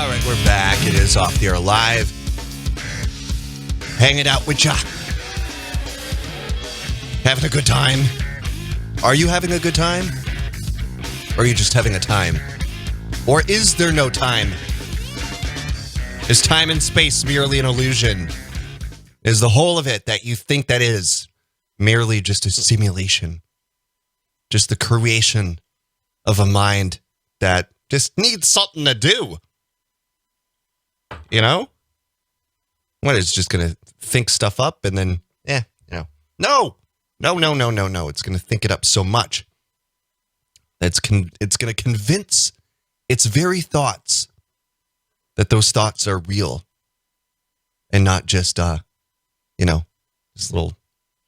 All right, we're back. It is Off the Air Live. Hanging out with ya. Having a good time. Are you having a good time? Or are you just having a time? Or is there no time? Is time and space merely an illusion? Is the whole of it that you think that is merely just a simulation? Just the creation of a mind that just needs something to do? You know? What, is just going to think stuff up and then, No. It's going to think it up so much. It's going to convince its very thoughts that those thoughts are real and not just, this little,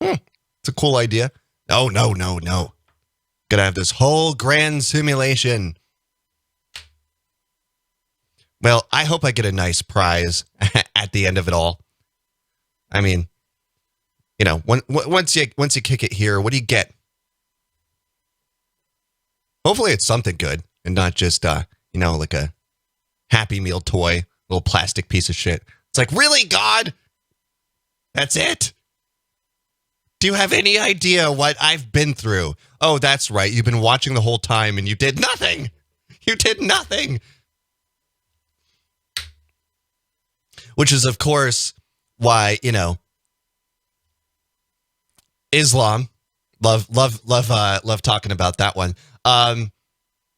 it's a cool idea. No. Going to have this whole grand simulation. Well, I hope I get a nice prize at the end of it all. I mean, once you kick it here, what do you get? Hopefully it's something good and not just, like a Happy Meal toy, little plastic piece of shit. It's like, really, God? That's it? Do you have any idea what I've been through? Oh, that's right. You've been watching the whole time and you did nothing. You did nothing. Which is, of course, why, Islam, love talking about that one. Do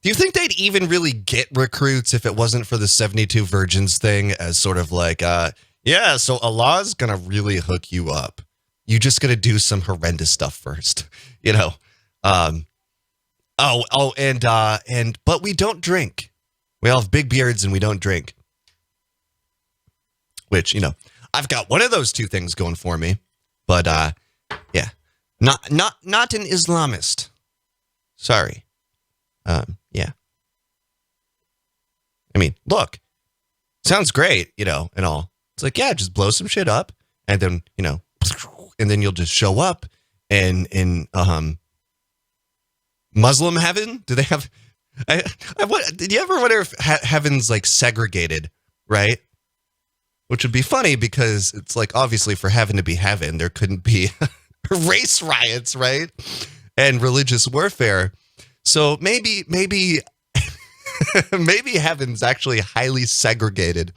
you think they'd even really get recruits if it wasn't for the 72 virgins thing as sort of like, so Allah's going to really hook you up. You just got to do some horrendous stuff first, but we don't drink. We all have big beards and we don't drink. Which, I've got one of those two things going for me, but not an Islamist. Sorry. I mean, look, sounds great, and all. It's like, just blow some shit up, and then, and then you'll just show up in Muslim heaven. Do they have? Did you ever wonder if heaven's like segregated, right? Which would be funny because it's like, obviously for heaven to be heaven, there couldn't be race riots, right? And religious warfare. So maybe heaven's actually highly segregated.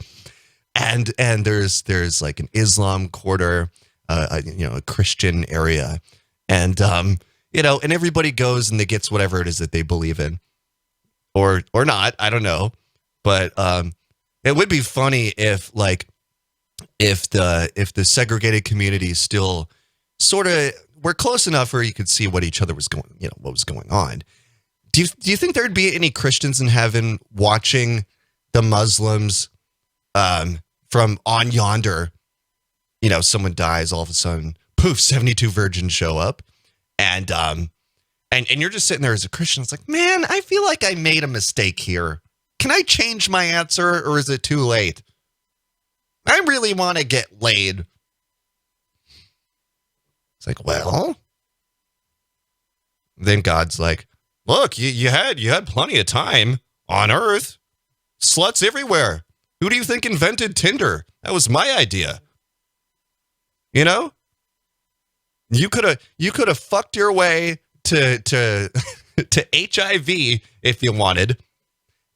And there's like an Islam quarter, a Christian area. And and everybody goes and they gets whatever it is that they believe in. Or not, I don't know. But it would be funny if the segregated community still sort of were close enough where you could see what each other was going, what was going on. Do you think there'd be any Christians in heaven watching the Muslims from on yonder? Someone dies, all of a sudden, poof, 72 virgins show up, and you're just sitting there as a Christian. It's like, man, I feel like I made a mistake here. Can I change my answer, or is it too late? I really want to get laid. It's like, well, then God's like, look, you had plenty of time on Earth. Sluts everywhere. Who do you think invented Tinder? That was my idea. You could have fucked your way to to HIV if you wanted.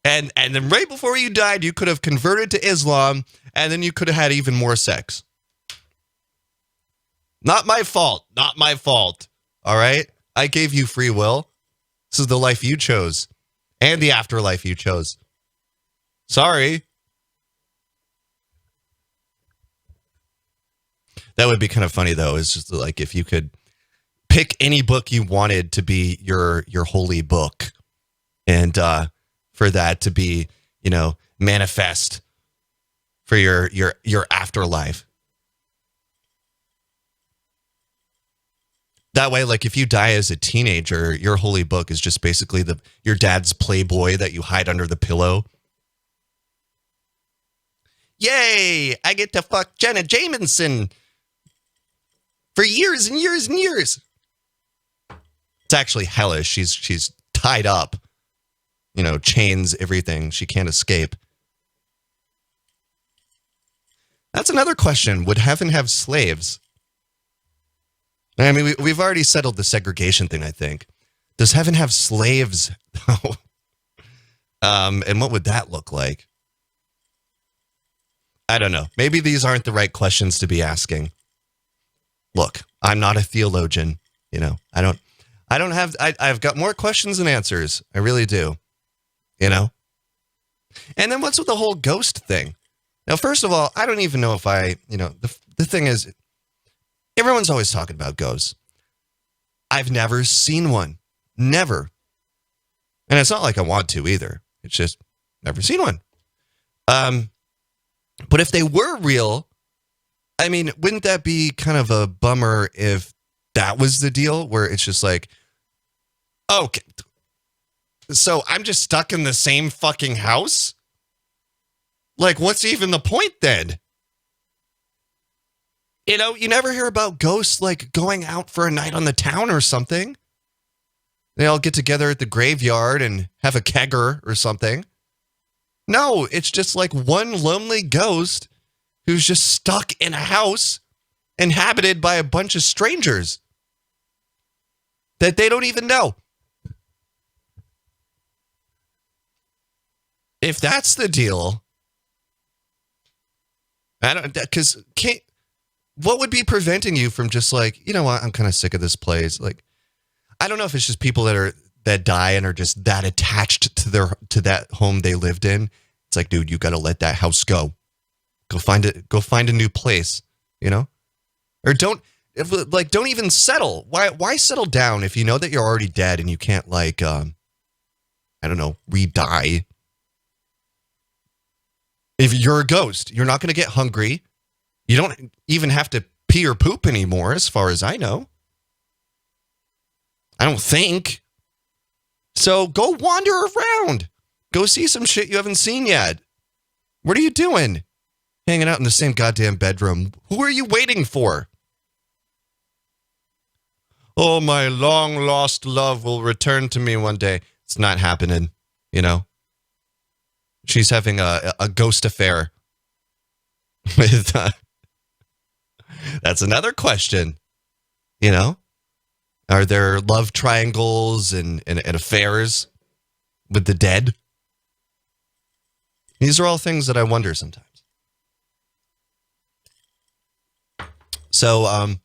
And then right before you died, you could have converted to Islam, and then you could have had even more sex. Not my fault. Not my fault. All right? I gave you free will. This is the life you chose. And the afterlife you chose. Sorry. That would be kind of funny, though. It's just like if you could pick any book you wanted to be your holy book. And for that to be, manifest for your afterlife. That way, like if you die as a teenager, your holy book is just basically your dad's Playboy that you hide under the pillow. Yay! I get to fuck Jenna Jameson for years and years and years. It's actually hellish. She's tied up, chains, everything. She can't escape. That's another question. Would heaven have slaves? I mean, we've already settled the segregation thing, I think. Does heaven have slaves? And what would that look like? I don't know. Maybe these aren't the right questions to be asking. Look, I'm not a theologian. You know, I've got more questions than answers. I really do. You know? And then what's with the whole ghost thing? Now, first of all, I don't even know if the thing is, everyone's always talking about ghosts. I've never seen one. Never. And it's not like I want to either. It's just never seen one. But if they were real, I mean, wouldn't that be kind of a bummer if that was the deal where it's just like, okay, so I'm just stuck in the same fucking house? Like, what's even the point then? You know, you never hear about ghosts like going out for a night on the town or something. They all get together at the graveyard and have a kegger or something. No, it's just like one lonely ghost who's just stuck in a house inhabited by a bunch of strangers that they don't even know. If that's the deal, I don't, because what would be preventing you from just like, you know what, I'm kind of sick of this place. Like, I don't know if it's just people that die and are just that attached to that home they lived in. It's like, dude, you got to let that house go. Go find a new place, you know? Or don't even settle. Why settle down if you know that you're already dead and you can't I don't know, re-die? If you're a ghost, you're not going to get hungry. You don't even have to pee or poop anymore, as far as I know. I don't think. So go wander around. Go see some shit you haven't seen yet. What are you doing? Hanging out in the same goddamn bedroom. Who are you waiting for? Oh, my long lost love will return to me one day. It's not happening, you know. She's having a ghost affair with. That's another question, you know. Are there love triangles and affairs with the dead? These are all things that I wonder sometimes. So,